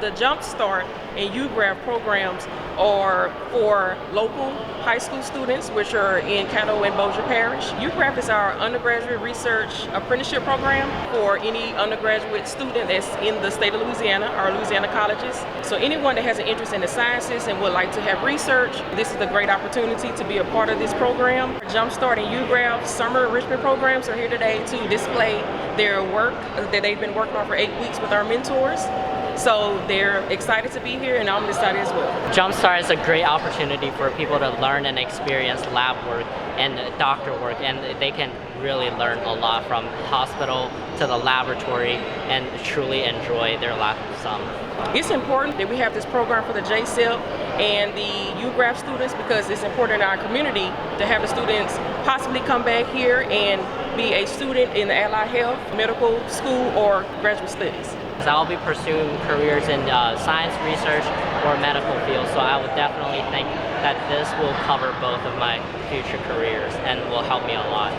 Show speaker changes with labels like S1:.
S1: The Jumpstart and UGRAP programs are for local high school students, which are in Caddo and Bossier Parish. UGRAP is our undergraduate research apprenticeship program for any undergraduate student that's in the state of Louisiana, our Louisiana colleges. So anyone that has an interest in the sciences and would like to have research, this is a great opportunity to be a part of this program. Jumpstart and UGRAP summer enrichment programs are here today to display their work that they've been working on for 8 weeks with our mentors. So they're excited to be here, and I'm excited as well.
S2: Jumpstart is a great opportunity for people to learn and experience lab work and doctor work, and they can really learn a lot from hospital to the laboratory and truly enjoy their last summer.
S1: It's important that we have this program for the JSEP and the UGRAP students because it's important in our community to have the students possibly come back here and be a student in the allied health, medical school, or graduate studies.
S2: I'll be pursuing careers in science research or medical field, so I would definitely think that this will cover both of my future careers and will help me a lot.